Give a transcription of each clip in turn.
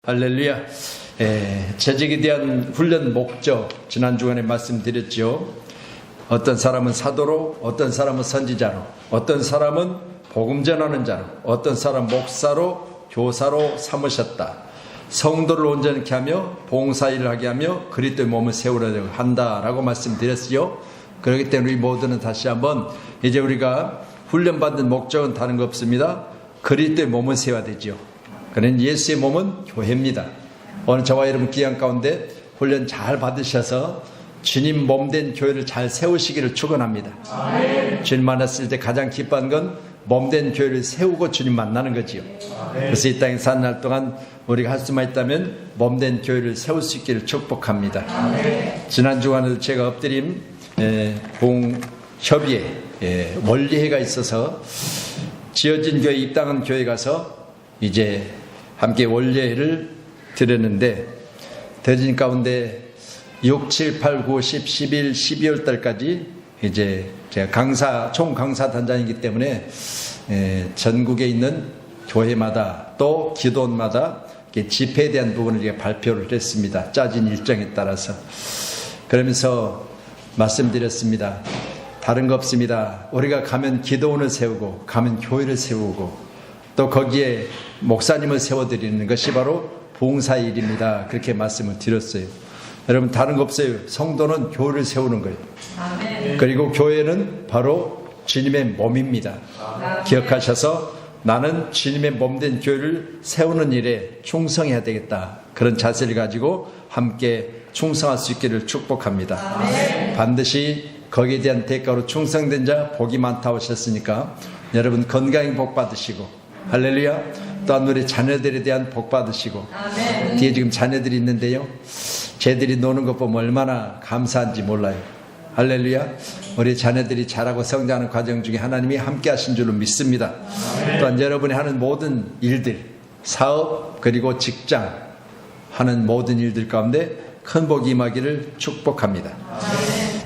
할렐루야. 재직에 대한 훈련 목적 지난 주간에 말씀드렸죠. 어떤 사람은 사도로, 어떤 사람은 선지자로, 어떤 사람은 복음 전하는 자로, 어떤 사람 목사로, 교사로 삼으셨다. 성도를 온전케 하며 봉사일을 하게 하며 그리스도의 몸을 세우려고 한다라고 말씀드렸어요. 그렇기 때문에 우리 모두는 다시 한번 이제 우리가 훈련받는 목적은 다른 거 없습니다. 그리스도의 몸을 세워야 되죠. 그는 예수의 몸은 교회입니다. 오늘 저와 여러분 귀한 가운데 훈련 잘 받으셔서 주님 몸된 교회를 잘 세우시기를 축원합니다. 주님 만났을 때 가장 기뻐한 건 몸된 교회를 세우고 주님 만나는 거지요. 그래서 이 땅에 사는 날 동안 우리가 할 수만 있다면 몸된 교회를 세울 수 있기를 축복합니다. 지난 주간에도 제가 엎드림 공협의회 원리회가 있어서 지어진 교회, 입당한 교회 가서 이제 함께 원리회를 드렸는데, 드린 가운데 6, 7, 8, 9, 10, 11, 12월 달까지 이제 제가 총 강사 단장이기 때문에 전국에 있는 교회마다 또 기도원마다 집회에 대한 부분을 발표를 했습니다. 짜진 일정에 따라서. 그러면서 말씀드렸습니다. 다른 거 없습니다. 우리가 가면 기도원을 세우고 가면 교회를 세우고 또 거기에 목사님을 세워드리는 것이 바로 봉사일입니다. 그렇게 말씀을 드렸어요. 여러분 다른 거 없어요. 성도는 교회를 세우는 거예요. 그리고 교회는 바로 주님의 몸입니다. 기억하셔서 나는 주님의 몸된 교회를 세우는 일에 충성해야 되겠다. 그런 자세를 가지고 함께 충성할 수 있기를 축복합니다. 반드시 거기에 대한 대가로 충성된 자 복이 많다고 하셨으니까 여러분 건강히 복 받으시고, 할렐루야. 또한 우리 자녀들에 대한 복 받으시고, 뒤에 지금 자녀들이 있는데요, 쟤들이 노는 것 보면 얼마나 감사한지 몰라요. 할렐루야. 우리 자녀들이 자라고 성장하는 과정 중에 하나님이 함께 하신 줄로 믿습니다. 또한 여러분이 하는 모든 일들, 사업 그리고 직장 하는 모든 일들 가운데 큰 복이 임하기를 축복합니다.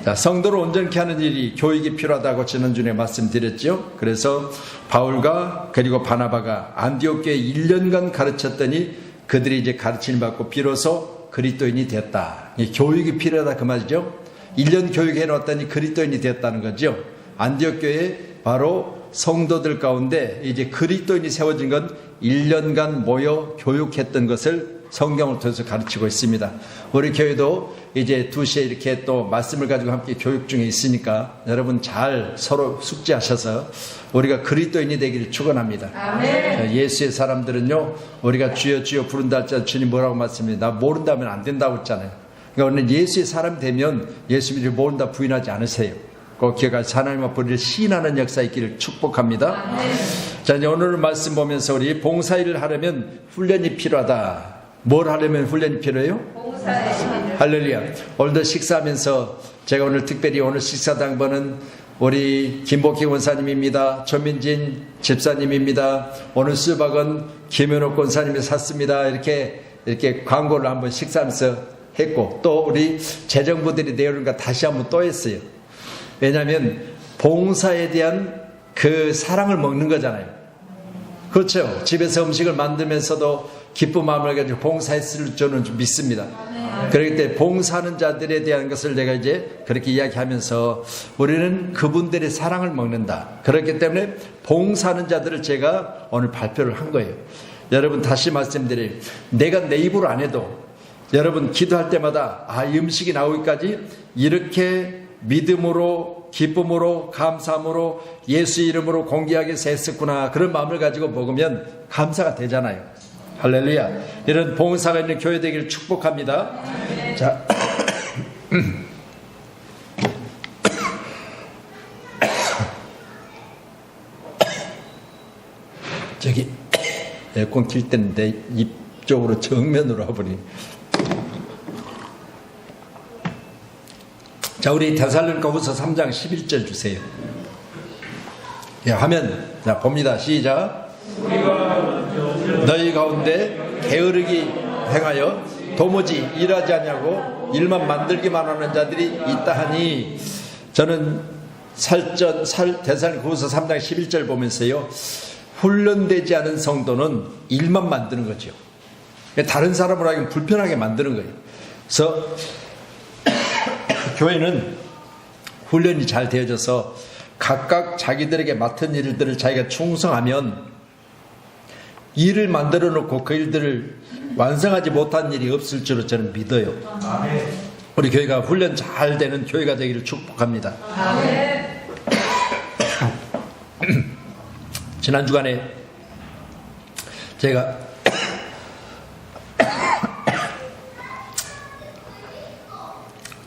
자, 성도를 온전케 하는 일이 교육이 필요하다고 지난주에 말씀드렸죠. 그래서 바울과 그리고 바나바가 안디옥 교회에 1년간 가르쳤더니 그들이 이제 가르침을 받고 비로소 그리스도인이 되었다. 교육이 필요하다 그 말이죠. 1년 교육해 놓았더니 그리스도인이 되었다는 거죠. 안디옥 교회에 바로 성도들 가운데 이제 그리스도인이 세워진 건 1년간 모여 교육했던 것을 성경을 통해서 가르치고 있습니다. 우리 교회도 이제 2시에 이렇게 또 말씀을 가지고 함께 교육 중에 있으니까 여러분 잘 서로 숙지하셔서 우리가 그리스도인이 되기를 축원합니다. 예수의 사람들은요, 우리가 주여 주여 부른다 할때 주님 뭐라고 말씀해요? 나 모른다면 안 된다고 했잖아요. 그러니까 오늘 예수의 사람이 되면 예수님을 모른다 부인하지 않으세요. 꼭 기억하시고 하나님과 우리를 시인하는 역사 있기를 축복합니다. 자, 이제 오늘 말씀 보면서 우리 봉사일을 하려면 훈련이 필요하다. 뭘 하려면 훈련이 필요해요? 봉사일. 할렐루야. 오늘도 식사하면서 제가 오늘 특별히 오늘 식사 당번은 우리 김복희 원사님입니다. 조민진 집사님입니다. 오늘 수박은 김현옥 권사님이 샀습니다. 이렇게 광고를 한번 식사하면서 했고, 또 우리 재정부들이 내려오니까 다시 한번 또 했어요. 왜냐하면 봉사에 대한 그 사랑을 먹는 거잖아요. 그렇죠. 집에서 음식을 만들면서도 기쁜 마음을 가지고 봉사했을 줄은 믿습니다. 그렇기 때문에 봉사하는 자들에 대한 것을 내가 이제 그렇게 이야기하면서 우리는 그분들의 사랑을 먹는다. 그렇기 때문에 봉사하는 자들을 제가 오늘 발표를 한 거예요. 여러분 다시 말씀드려요. 내가 내 입으로 안 해도 여러분 기도할 때마다 이 음식이 나오기까지 이렇게 믿음으로 기쁨으로 감사함으로 예수 이름으로 공개하기 위해서 했었구나, 그런 마음을 가지고 먹으면 감사가 되잖아요. 할렐루야. 이런 봉사가 있는 교회 되기를 축복합니다. 자, 저기 에어컨 킬 때는 내 입 쪽으로 정면으로 와버리네. 자, 우리 데살로니가후서 3장 11절 주세요. 예, 화면 자 봅니다. 시작. 너희 가운데 게으르기 행하여 도무지 일하지 않냐고 일만 만들기만 하는 자들이 있다 하니, 저는 데살로니가후서 3장 11절 보면서요, 훈련되지 않은 성도는 일만 만드는 거죠. 다른 사람으로 하여금 불편하게 만드는 거예요. 그래서 교회는 훈련이 잘 되어져서 각각 자기들에게 맡은 일들을 자기가 충성하면 일을 만들어 놓고 그 일들을 완성하지 못한 일이 없을 줄로 저는 믿어요. 아멘. 우리 교회가 훈련 잘 되는 교회가 되기를 축복합니다. 아멘. 지난 주간에 제가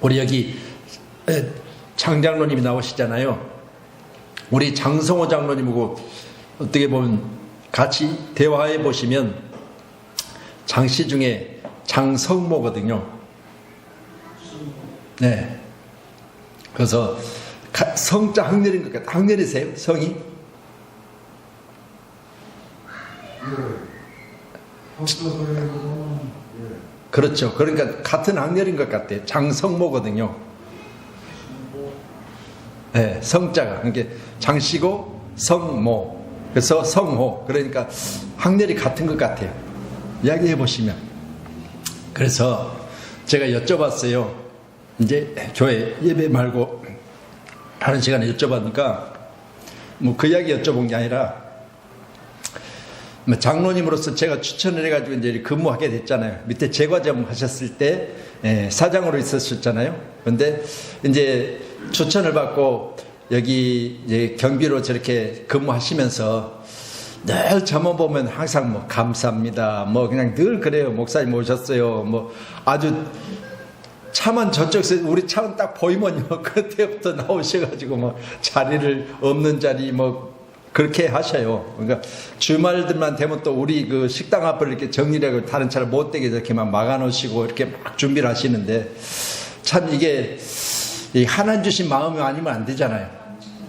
우리 여기 장장로님이 나오시잖아요. 우리 장성호 장로님하고 어떻게 보면 같이 대화해 보시면 장씨 중에 장성모거든요. 네. 그래서 성자 학렬인 것 같아요. 학렬이세요? 성이? 그렇죠. 그러니까 같은 학렬인 것 같아요. 장성모거든요. 네, 성자가 그러니까 장씨고 성모. 그래서 성호. 그러니까 학렬이 같은 것 같아요. 이야기해 보시면. 그래서 제가 여쭤봤어요. 이제 교회 예배 말고 하는 시간에 여쭤봤으니까 뭐 그 이야기 여쭤본 게 아니라 장로님으로서 제가 추천을 해가지고 이제 근무하게 됐잖아요. 밑에 제과점 하셨을 때 사장으로 있었잖아요. 그런데 이제 추천을 받고 여기 이제 경비로 저렇게 근무하시면서 늘 저만 보면 항상 뭐 감사합니다. 뭐 그냥 늘 그래요. 목사님 오셨어요. 뭐 아주 차만 저쪽에서 우리 차는 딱 보이면요. 그때부터 나오셔가지고 뭐 자리를 없는 자리 뭐 그렇게 하셔요. 그러니까 주말들만 되면 또 우리 그 식당 앞을 이렇게 정리를 하고 다른 차를 못 되게 이렇게만 막아 놓으시고 이렇게 막 준비를 하시는데 참 이게 하나님 주신 마음이 아니면 안 되잖아요.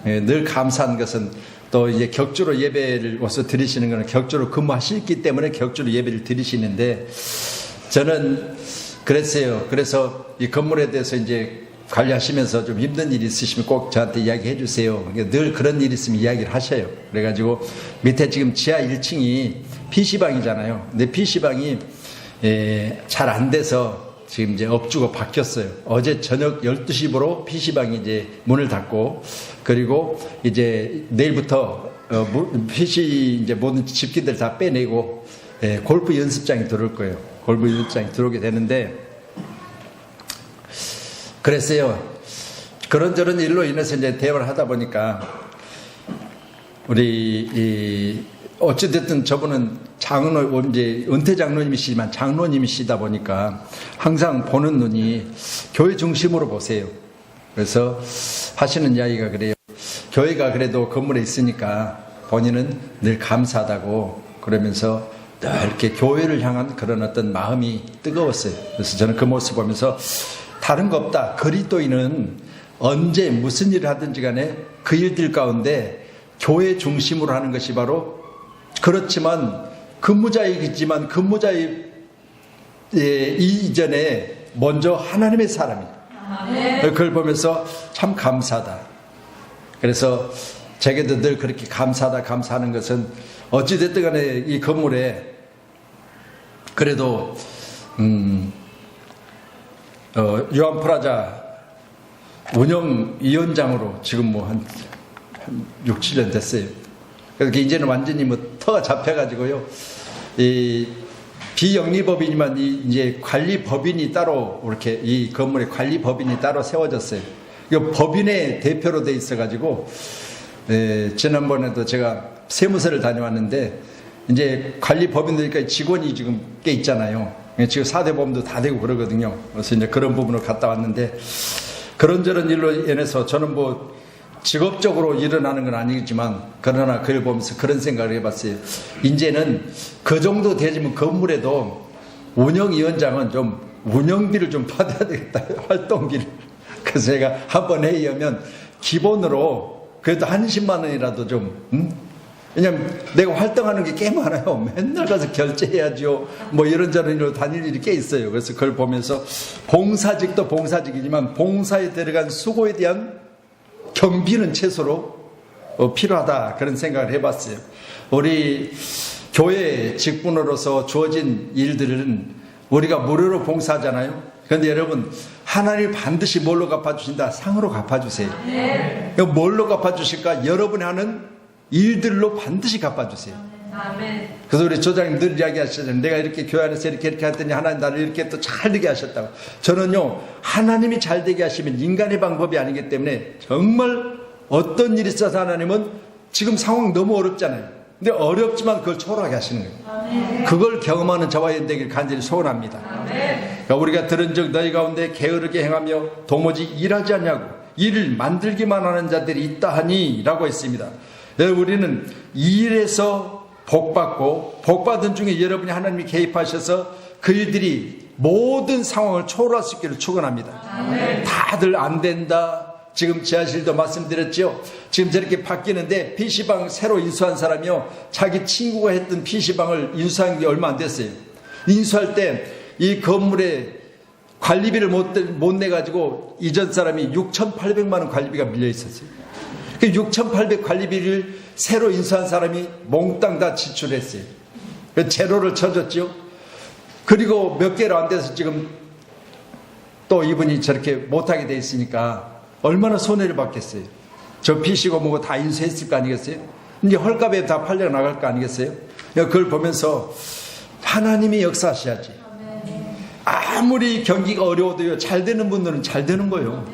늘 감사한 것은 또 이제 격주로 예배를 와서 드리시는 것은 격주로 근무하시기 때문에 격주로 예배를 드리시는데 저는 그랬어요. 그래서 이 건물에 대해서 이제 관리하시면서 좀 힘든 일이 있으시면 꼭 저한테 이야기해 주세요. 늘 그런 일이 있으면 이야기를 하셔요. 그래가지고 밑에 지금 지하 1층이 PC방이잖아요. 근데 PC방이 잘 안 돼서 지금 이제 업주가 바뀌었어요. 어제 저녁 12시부로 PC방이 이제 문을 닫고 그리고 이제 내일부터 PC 이제 모든 집기들 다 빼내고 골프 연습장이 들어올 거예요. 골프 연습장이 들어오게 되는데 그랬어요. 그런저런 일로 인해서 이제 대화를 하다 보니까 우리 어찌됐든 저분은 장로 이제 은퇴 장로님이시지만 장로님이시다 보니까 항상 보는 눈이 교회 중심으로 보세요. 그래서 하시는 이야기가 그래요. 교회가 그래도 건물에 있으니까 본인은 늘 감사하다고 그러면서 늘 이렇게 교회를 향한 그런 어떤 마음이 뜨거웠어요. 그래서 저는 그 모습 보면서 다른 거 없다. 그리스도인은 언제 무슨 일을 하든지 간에 그 일들 가운데 교회 중심으로 하는 것이 바로 그렇지만 근무자이지만 근무자의 이전에 먼저 하나님의 사람이에요. 그걸 보면서 참 감사하다. 그래서 제게도 늘 그렇게 감사하다 감사하는 것은 어찌됐든 간에 이 건물에 그래도 유한프라자 운영위원장으로 지금 뭐 한 6, 7년 됐어요. 그래서 이제는 완전히 뭐 터가 잡혀가지고요. 이 비영리법인이지만 이제 관리법인이 따로 이렇게 이 건물에 관리법인이 따로 세워졌어요. 이 법인의 대표로 돼 있어가지고 지난번에도 제가 세무서를 다녀왔는데 이제 관리법인들니까 직원이 지금 꽤 있잖아요. 지금 4대 보험도 다 되고 그러거든요. 그래서 이제 그런 부분으로 갔다 왔는데 그런저런 일로 인해서 저는 뭐 직업적으로 일어나는 건 아니겠지만 그러나 그걸 보면서 그런 생각을 해봤어요. 이제는 그 정도 되지만 건물에도 운영위원장은 좀 운영비를 좀 받아야 되겠다. 활동비를. 그래서 제가 한번 회의하면 기본으로 그래도 한 10만 원이라도 좀 왜냐면 내가 활동하는 게 꽤 많아요. 맨날 가서 결제해야죠. 뭐 이런저런 일로 다닐 일이 꽤 있어요. 그래서 그걸 보면서 봉사직도 봉사직이지만 봉사에 들어간 수고에 대한 경비는 최소로 필요하다. 그런 생각을 해봤어요. 우리 교회 직분으로서 주어진 일들은 우리가 무료로 봉사하잖아요. 그런데 여러분, 하나님 반드시 뭘로 갚아주신다? 상으로 갚아주세요. 뭘로 갚아주실까? 여러분이 하는 일들로 반드시 갚아주세요. 그래서 우리 조장님 늘 이야기하시잖아요. 내가 이렇게 교회 안에서 이렇게 했더니 하나님 나를 이렇게 또 잘 되게 하셨다고. 저는요, 하나님이 잘 되게 하시면 인간의 방법이 아니기 때문에 정말 어떤 일이 있어서 하나님은 지금 상황 너무 어렵잖아요. 근데 어렵지만 그걸 초월하게 하시는 거예요. 그걸 경험하는 저와 연대기를 간절히 소원합니다. 그러니까 우리가 들은 적 너희 가운데 게으르게 행하며 도무지 일하지 않냐고 일을 만들기만 하는 자들이 있다 하니 라고 했습니다. 우리는 일에서 복받고 복받은 중에 여러분이 하나님이 개입하셔서 그 일들이 모든 상황을 초월할 수 있기를 축원합니다. 다들 안 된다. 지금 지하실도 말씀드렸죠. 지금 저렇게 바뀌는데 PC방 새로 인수한 사람이요, 자기 친구가 했던 PC방을 인수한 게 얼마 안 됐어요. 인수할 때 이 건물에 관리비를 못 내가지고 이전 사람이 6,800만 원 관리비가 밀려 있었어요. 그 6,800 관리비를 새로 인수한 사람이 몽땅 다 지출했어요. 제로를 쳐줬죠. 그리고 몇 개로 안 돼서 지금 또 이분이 저렇게 못하게 돼 있으니까 얼마나 손해를 받겠어요. 저 PC고 뭐고 다 인수했을 거 아니겠어요? 이제 헐값에 다 팔려 나갈 거 아니겠어요? 그걸 보면서 하나님이 역사하셔야지. 아무리 경기가 어려워도요, 잘 되는 분들은 잘 되는 거예요.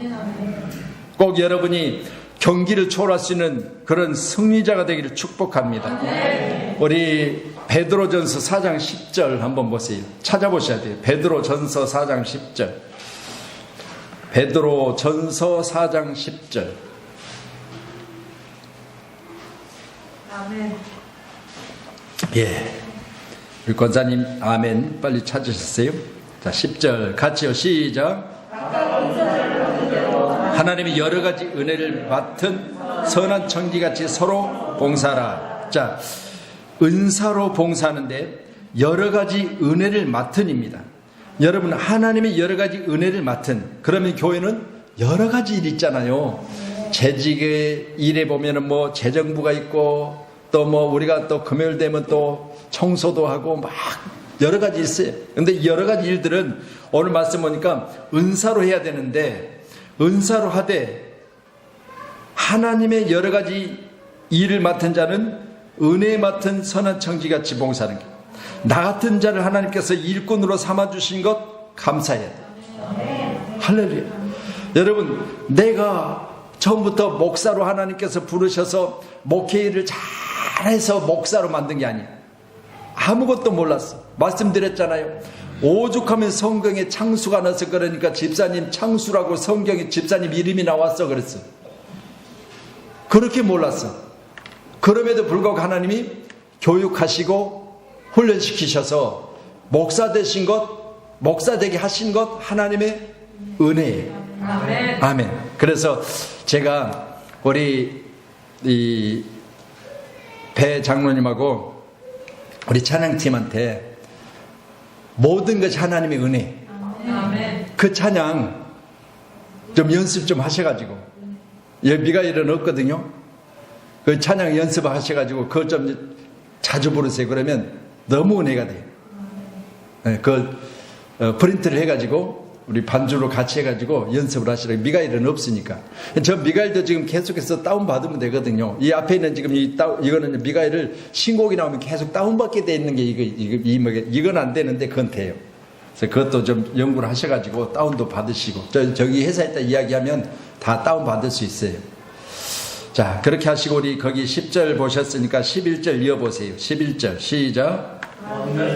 꼭 여러분이 경기를 초월할 수 있는 그런 승리자가 되기를 축복합니다. 우리 베드로전서 4장 10절 한번 보세요. 찾아보셔야 돼요. 베드로전서 4장 10절. 베드로전서 4장 10절. 아멘. 예. 우리 권사님 아멘 빨리 찾으셨어요? 자, 10절 같이요. 시작. 하나님이 여러 가지 은혜를 맡은 선한 청지같이 서로 봉사하라. 자, 은사로 봉사하는데 여러 가지 은혜를 맡은입니다. 여러분, 하나님이 여러 가지 은혜를 맡은, 그러면 교회는 여러 가지 일이 있잖아요. 재직의 일에 보면은 뭐 재정부가 있고, 또 뭐 우리가 또 금요일 되면 또 청소도 하고 막 여러 가지 있어요. 근데 여러 가지 일들은 오늘 말씀 보니까 은사로 해야 되는데, 은사로 하되 하나님의 여러 가지 일을 맡은 자는 은혜 맡은 선한 청지같이 봉사하는 게, 나 같은 자를 하나님께서 일꾼으로 삼아주신 것 감사해야 돼요. 할렐루야. 여러분, 내가 처음부터 목사로 하나님께서 부르셔서 목회 일을 잘해서 목사로 만든 게 아니야. 아무것도 몰랐어. 말씀드렸잖아요. 오죽하면 성경에 창수가 나서 그러니까 집사님 창수라고 성경에 집사님 이름이 나왔어 그랬어. 그렇게 몰랐어. 그럼에도 불구하고 하나님이 교육하시고 훈련시키셔서 목사 되신 것, 목사 되게 하신 것 하나님의 은혜예요. 아멘. 아멘. 그래서 제가 우리 이 배 장로님하고 우리 찬양팀한테 모든 것이 하나님의 은혜. 아멘. 그 찬양 좀 연습 좀 하셔가지고, 미가일은 없거든요. 그 찬양 연습하셔가지고 그걸 좀 자주 부르세요. 그러면 너무 은혜가 돼요. 네, 그걸 프린트를 해가지고 우리 반주로 같이 해가지고 연습을 하시라고. 미가일은 없으니까. 저 미가일도 지금 계속해서 다운받으면 되거든요. 이 앞에 있는 지금 이거는 미가일을 신곡이 나오면 계속 다운받게 돼 있는 게 이건 안 되는데 그건 돼요. 그래서 그것도 좀 연구를 하셔가지고 다운도 받으시고, 저기 회사에다 이야기하면 다 다운받을 수 있어요. 자, 그렇게 하시고 우리 거기 10절 보셨으니까 11절 이어보세요. 11절 시작.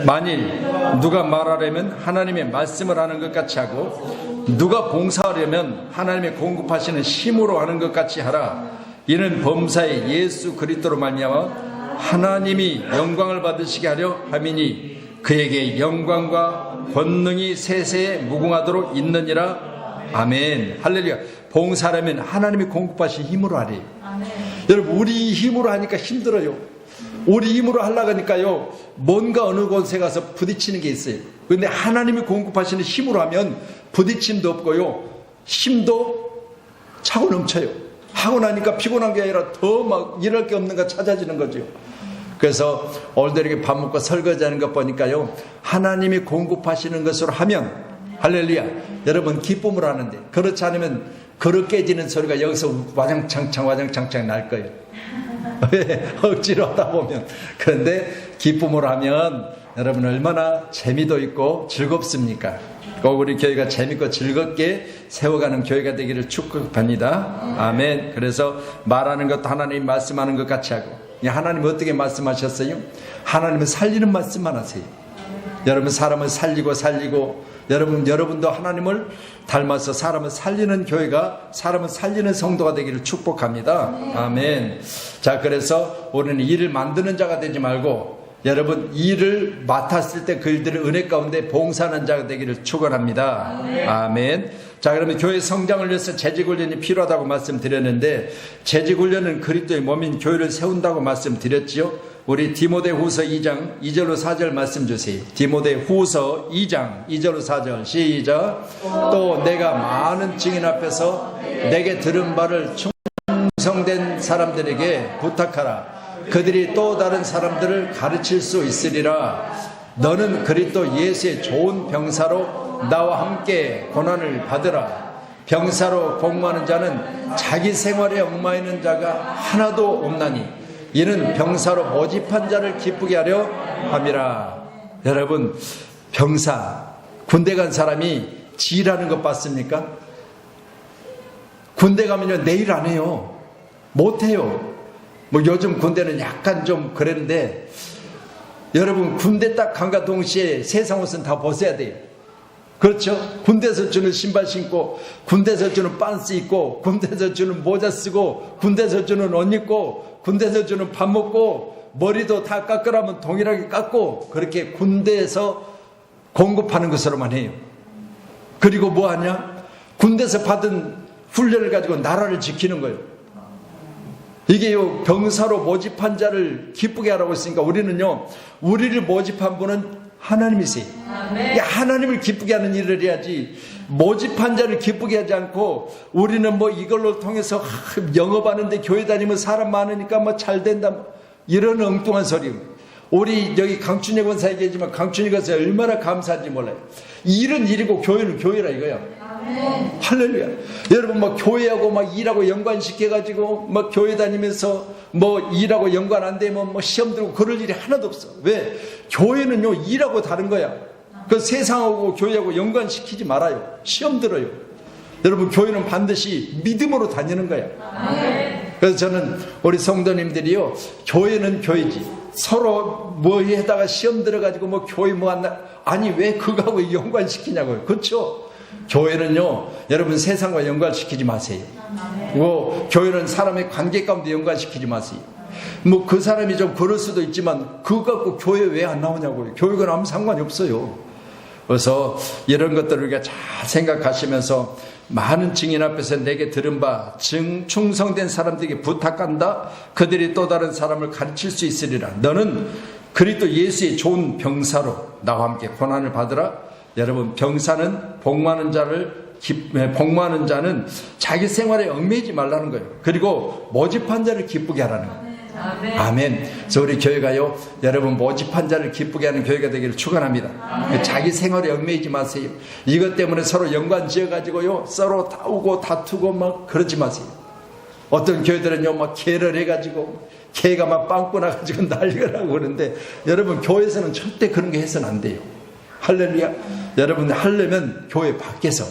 만일 누가 말하려면 하나님의 말씀을 하는 것 같이 하고, 누가 봉사하려면 하나님의 공급하시는 힘으로 하는 것 같이 하라. 이는 범사에 예수 그리스도로 말미암아 하나님이 영광을 받으시게 하려 함이니 그에게 영광과 권능이 세세에 무궁하도록 있느니라. 아멘. 할렐루야. 봉사하려면 하나님이 공급하신 힘으로 하래요. 여러분, 우리 힘으로 하니까 힘들어요. 우리 힘으로 하려고 하니까요, 뭔가 어느 곳에 가서 부딪히는 게 있어요. 그런데 하나님이 공급하시는 힘으로 하면 부딪힘도 없고요, 힘도 차고 넘쳐요. 하고 나니까 피곤한 게 아니라 더 막 일할 게 없는가 찾아지는 거죠. 그래서 오늘도 이렇게 밥 먹고 설거지하는 것 보니까요, 하나님이 공급하시는 것으로 하면 할렐루야, 여러분 기쁨을 하는데, 그렇지 않으면 그릇 깨지는 소리가 여기서 와장창창 날 거예요. 왜? 억지로 하다 보면. 그런데 기쁨으로 하면 여러분 얼마나 재미도 있고 즐겁습니까? 꼭 우리 교회가 재밌고 즐겁게 세워가는 교회가 되기를 축복합니다. 아멘. 그래서 말하는 것도 하나님 말씀하는 것 같이 하고, 하나님 어떻게 말씀하셨어요? 하나님은 살리는 말씀만 하세요. 여러분 사람을 살리고 여러분도 하나님을 닮아서 사람을 살리는 교회가, 사람을 살리는 성도가 되기를 축복합니다. 아멘. 자, 그래서 우리는 일을 만드는 자가 되지 말고 여러분 일을 맡았을 때 그 일들을 은혜 가운데 봉사하는 자가 되기를 축원합니다. 아멘. 자, 그러면 교회 성장을 위해서 재직훈련이 필요하다고 말씀드렸는데, 재직훈련은 그리스도의 몸인 교회를 세운다고 말씀드렸지요. 우리 디모데후서 2장 2절로 4절 말씀 주세요. 디모데후서 2장 2절로 4절 시작. 또 내가 많은 증인 앞에서 내게 들은 바를 충성된 사람들에게 부탁하라. 그들이 또 다른 사람들을 가르칠 수 있으리라. 너는 그리스도 예수의 좋은 병사로 나와 함께 고난을 받으라. 병사로 복무하는 자는 자기 생활에 얽매이는 자가 하나도 없나니 이는 병사로 모집한 자를 기쁘게 하려 함이라. 여러분, 병사, 군대 간 사람이 지휘하는 것 봤습니까? 군대 가면요 내일 안 해요. 못 해요. 뭐 요즘 군대는 약간 좀 그랬는데, 여러분 군대 딱 간과 동시에 세상 옷은 다 벗어야 돼요. 그렇죠? 군대에서 주는 신발 신고, 군대에서 주는 빤스 입고, 군대에서 주는 모자 쓰고, 군대에서 주는 옷 입고, 군대에서 주는 밥 먹고, 머리도 다 깎으라면 동일하게 깎고, 그렇게 군대에서 공급하는 것으로만 해요. 그리고 뭐 하냐? 군대에서 받은 훈련을 가지고 나라를 지키는 거예요. 이게요, 병사로 모집한 자를 기쁘게 하라고 했으니까 우리는요, 우리를 모집한 분은 하나님이세요. 하나님을 기쁘게 하는 일을 해야지, 모집한 자를 기쁘게 하지 않고 우리는 뭐 이걸로 통해서 영업하는데 교회 다니면 사람 많으니까 뭐 잘 된다, 이런 엉뚱한 소리. 우리 여기 강춘희 권사 얘기하지만 강춘희 권사 얼마나 감사한지 몰라요. 일은 일이고 교회는 교회라 이거야. 할렐루야. 여러분 뭐 교회하고 막 일하고 연관시켜가지고 막 교회 다니면서 뭐 일하고 연관 안 되면 뭐 시험 들고 그럴 일이 하나도 없어. 왜? 교회는요 일하고 다른 거야. 그 세상하고 교회하고 연관시키지 말아요. 시험 들어요. 여러분 교회는 반드시 믿음으로 다니는 거야. 그래서 저는 우리 성도님들이요, 교회는 교회지, 서로 뭐 해다가 시험 들어가지고 뭐 교회 뭐 한다, 아니 왜 그거하고 연관시키냐고요. 그렇죠? 교회는요, 여러분 세상과 연관시키지 마세요. 뭐 교회는 사람의 관계 가운데 연관시키지 마세요. 뭐 그 사람이 좀 그럴 수도 있지만 그거 갖고 교회 왜 안 나오냐고요. 교회가 아무 상관이 없어요. 그래서 이런 것들을 우리가 잘 생각하시면서, 많은 증인 앞에서 내게 들은 바 충성된 사람들에게 부탁한다. 그들이 또 다른 사람을 가르칠 수 있으리라. 너는 그리스도 예수의 좋은 병사로 나와 함께 고난을 받으라. 여러분, 병사는 복무하는 자는 자기 생활에 얽매이지 말라는 거예요. 그리고 모집한 자를 기쁘게 하라는 거예요. 아멘. 그래서 우리 교회가요, 여러분 모집한 자를 기쁘게 하는 교회가 되기를 축원합니다. 자기 생활에 얽매이지 마세요. 이것 때문에 서로 연관 지어가지고요, 서로 싸우고 다투고 막 그러지 마세요. 어떤 교회들은요 막 개를 해가지고 개가 막 빵꾸 나가지고 난리가 나고 그러는데, 여러분 교회에서는 절대 그런 게 해서는 안 돼요. 할렐루야. 여러분 하려면 교회 밖에서,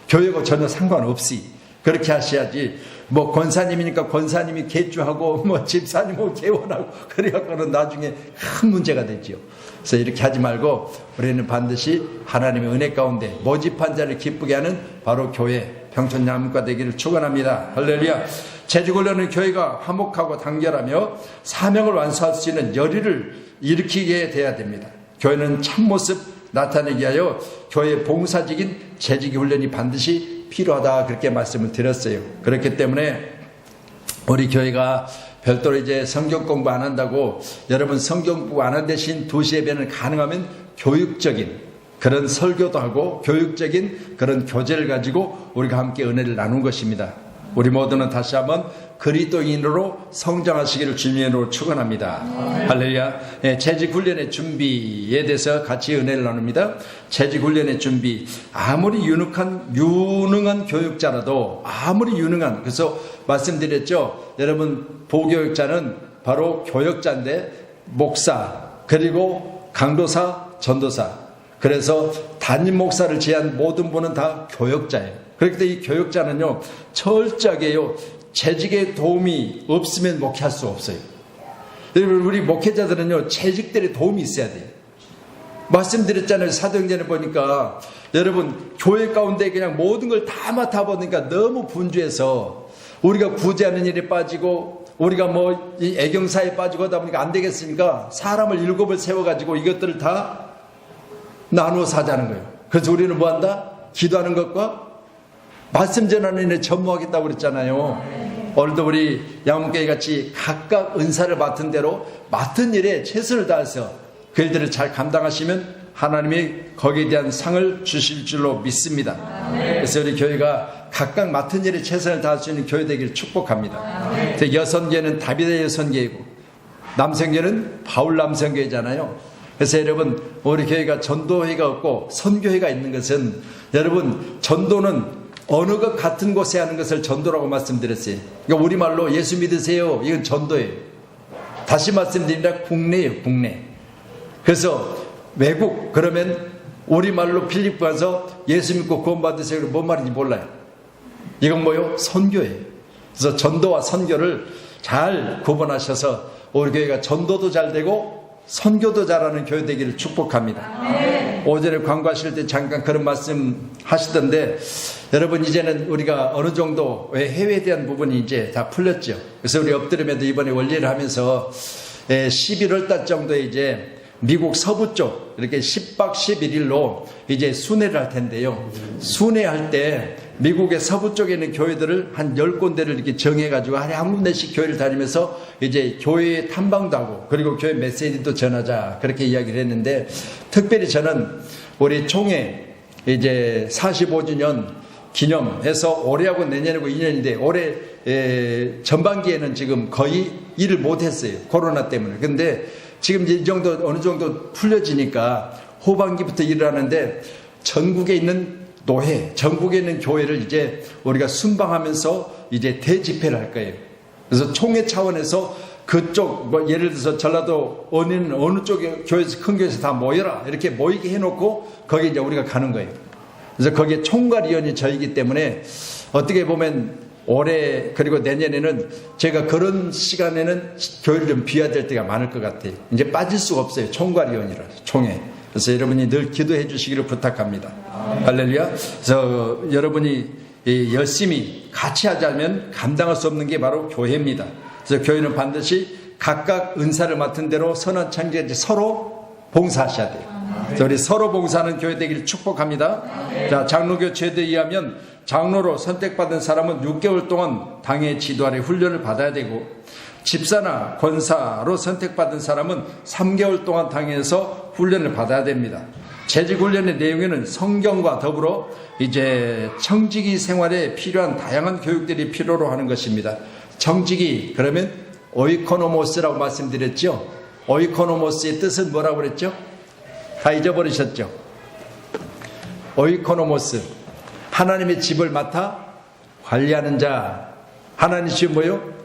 교회하고 전혀 상관없이 그렇게 하셔야지. 뭐 권사님이니까 권사님이 개주하고 뭐 집사님은 개원하고 그래갖고는 나중에 큰 문제가 되죠. 그래서 이렇게 하지 말고 우리는 반드시 하나님의 은혜 가운데 모집한 자를 기쁘게 하는 바로 교회 평촌야문과 되기를 축원합니다. 할렐루야. 재직훈련은 교회가 화목하고 단결하며 사명을 완수할 수 있는 열의를 일으키게 돼야 됩니다. 교회는 참모습 나타내기 위하여 교회 봉사직인 재직훈련이 반드시 필요하다, 그렇게 말씀을 드렸어요. 그렇기 때문에 우리 교회가 별도로 이제 성경 공부 안 한다고, 여러분 성경 공부 안 한 대신 2시 예배는 가능하면 교육적인 그런 설교도 하고 교육적인 그런 교재를 가지고 우리가 함께 은혜를 나눈 것입니다. 우리 모두는 다시 한번 그리스도인으로 성장하시기를 주님으로 축원합니다. 할렐루야. 재직 훈련의 준비에 대해서 같이 은혜를 나눕니다. 재직 훈련의 준비. 아무리 유능한 교육자라도 아무리 유능한, 그래서 말씀드렸죠. 여러분, 보교육자는 바로 교역자인데 목사, 그리고 강도사, 전도사. 그래서 담임 목사를 제한 모든 분은 다 교역자예요. 그렇기 때문에 이 교역자는요, 철저하게요, 재직에 도움이 없으면 목회할 수 없어요. 여러분, 우리 목회자들은요, 재직들의 도움이 있어야 돼요. 말씀드렸잖아요. 사도행전에 보니까 여러분, 교회 가운데 그냥 모든 걸 다 맡아보니까 너무 분주해서 우리가 구제하는 일에 빠지고 우리가 뭐 이 애경사에 빠지고 하다 보니까 안 되겠으니까 사람을 7을 세워가지고 이것들을 다 나누어서 하자는 거예요. 그래서 우리는 뭐 한다? 기도하는 것과 말씀 전하는 일에 전무하겠다고 그랬잖아요. 오늘도 우리 양문교회 같이 각각 은사를 맡은 대로 맡은 일에 최선을 다해서 그 일들을 잘 감당하시면 하나님이 거기에 대한 상을 주실 줄로 믿습니다. 그래서 우리 교회가 각각 맡은 일에 최선을 다할 수 있는 교회 되기를 축복합니다. 여선교회는 다비드의 여선교회이고 남성교회는 바울 남성교회잖아요. 그래서 여러분, 우리 교회가 전도회가 없고 선교회가 있는 것은, 여러분, 전도는 어느 것 같은 곳에 하는 것을 전도라고 말씀드렸어요. 그러니까 우리말로 예수 믿으세요, 이건 전도예요. 다시 말씀드립니다. 국내예요, 국내. 그래서 외국, 그러면 우리말로 필리핀 가서 예수 믿고 구원받으세요. 뭔 말인지 몰라요. 이건 뭐요? 선교예요. 그래서 전도와 선교를 잘 구분하셔서 우리 교회가 전도도 잘 되고 선교도 잘하는 교회 되기를 축복합니다. 오전에 광고하실 때 잠깐 그런 말씀 하시던데, 여러분, 이제는 우리가 어느 정도 해외에 대한 부분이 이제 다 풀렸죠. 그래서 우리 엎드림에도 이번에 원리를 하면서 11월 달 정도에 이제 미국 서부 쪽 이렇게 10박 11일로 이제 순회를 할 텐데요. 순회할 때 미국의 서부 쪽에 있는 교회들을 한 10군데를 이렇게 정해가지고 한 군데씩 교회를 다니면서 이제 교회 탐방도 하고, 그리고 교회 메시지도 전하자, 그렇게 이야기를 했는데, 특별히 저는 우리 총회 이제 45주년 기념해서 올해하고 내년하고 2년인데, 올해 전반기에는 지금 거의 일을 못했어요. 코로나 때문에. 근데 지금 이제 이 정도 어느 정도 풀려지니까 후반기부터 일을 하는데, 전국에 있는 노회, 전국에 있는 교회를 이제 우리가 순방하면서 이제 대집회를 할 거예요. 그래서 총회 차원에서 그쪽, 뭐 예를 들어서 전라도 어느 쪽에 교회에서, 큰 교회에서 다 모여라, 이렇게 모이게 해놓고 거기에 이제 우리가 가는 거예요. 그래서 거기에 총괄위원이 저이기 때문에 어떻게 보면 올해 그리고 내년에는 제가 그런 시간에는 교회를 좀 비워야 될 때가 많을 것 같아요. 이제 빠질 수가 없어요. 총괄위원이라, 총회. 그래서 여러분이 늘 기도해 주시기를 부탁합니다. 할렐루야. 그래서 여러분이 열심히 같이 하자면 감당할 수 없는 게 바로 교회입니다. 그래서 교회는 반드시 각각 은사를 맡은 대로 선한 창조에 서로 봉사하셔야 돼요. 그래서 우리 서로 봉사하는 교회 되기를 축복합니다. 자, 장로교 제도에 의하면 장로로 선택받은 사람은 6개월 동안 당의 지도 아래 훈련을 받아야 되고, 집사나 권사로 선택받은 사람은 3개월 동안 당에서 훈련을 받아야 됩니다. 재직 훈련의 내용에는 성경과 더불어 이제 청지기 생활에 필요한 다양한 교육들이 필요로 하는 것입니다. 청지기, 그러면 오이코노모스라고 말씀드렸죠. 오이코노모스의 뜻은 뭐라고 그랬죠? 다 잊어버리셨죠? 오이코노모스, 하나님의 집을 맡아 관리하는 자. 하나님의 집은 뭐요?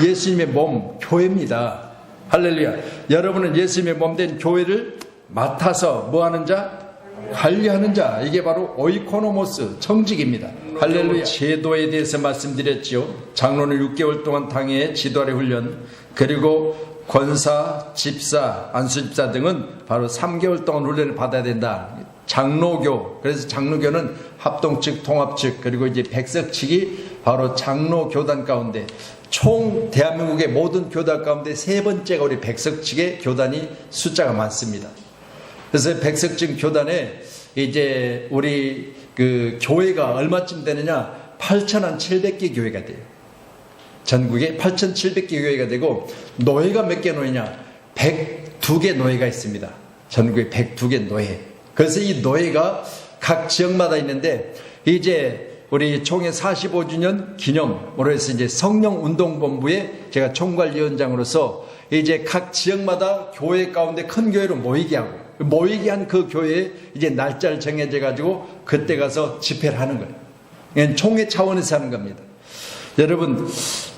예수님의 몸, 교회입니다. 할렐루야. 여러분은 예수님의 몸 된 교회를 맡아서 뭐 하는 자? 관리하는 자. 이게 바로 오이코노모스, 청직입니다. 할렐루야. 제도에 대해서 말씀드렸지요. 장로는 6개월 동안 당의 지도 아래 훈련, 그리고 권사, 집사, 안수집사 등은 바로 3개월 동안 훈련을 받아야 된다. 장로교, 그래서 장로교는 합동 측, 통합 측, 그리고 이제 백석 측이 바로 장로 교단 가운데, 총 대한민국의 모든 교단 가운데 3번째가 우리 백석 측의 교단이 숫자가 많습니다. 그래서 백석 측 교단에 이제 우리 그 교회가 얼마쯤 되느냐? 8,700개 교회가 돼요. 전국에 8,700개 교회가 되고, 노회가 몇 개 노회냐? 102개 노회가 있습니다. 전국에 102개 노회. 그래서 이 노회가 각 지역마다 있는데, 이제 우리 총회 45주년 기념으로 해서 이제 성령운동본부에 제가 총괄위원장으로서 이제 각 지역마다 교회 가운데 큰 교회로 모이게 하고, 모이게 한 그 교회에 이제 날짜를 정해져 가지고 그때 가서 집회를 하는 거예요. 이건 총회 차원에서 하는 겁니다. 여러분,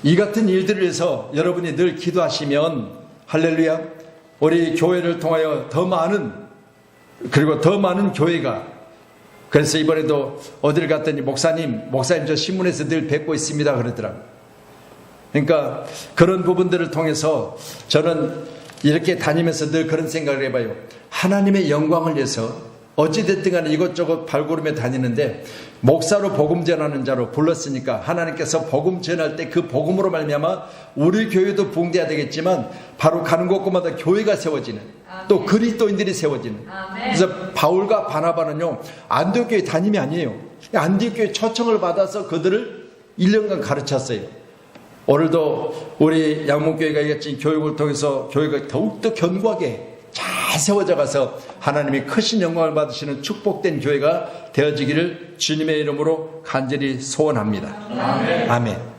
이 같은 일들을 위해서 여러분이 늘 기도하시면 할렐루야, 우리 교회를 통하여 더 많은, 그리고 더 많은 교회가, 그래서 이번에도 어딜 갔더니 목사님 저 신문에서 늘 뵙고 있습니다 그러더라고요. 그러니까 그런 부분들을 통해서 저는 이렇게 다니면서 늘 그런 생각을 해봐요. 하나님의 영광을 위해서 어찌됐든 간에 이것저것 발걸음에 다니는데 목사로 복음 전하는 자로 불렀으니까 하나님께서 복음 전할 때 그 복음으로 말미암아 우리 교회도 붕대해야 되겠지만 바로 가는 곳곳마다 교회가 세워지는, 또 그리스도인들이 세워지는. 그래서 바울과 바나바는요, 안디옥 교회 담임이 아니에요. 안디옥 교회 초청을 받아서 그들을 1년간 가르쳤어요. 오늘도 우리 양목교회가 이같이 교육을 통해서 교회가 더욱더 견고하게 잘 세워져 가서 하나님이 크신 영광을 받으시는 축복된 교회가 되어지기를 주님의 이름으로 간절히 소원합니다. 아멘.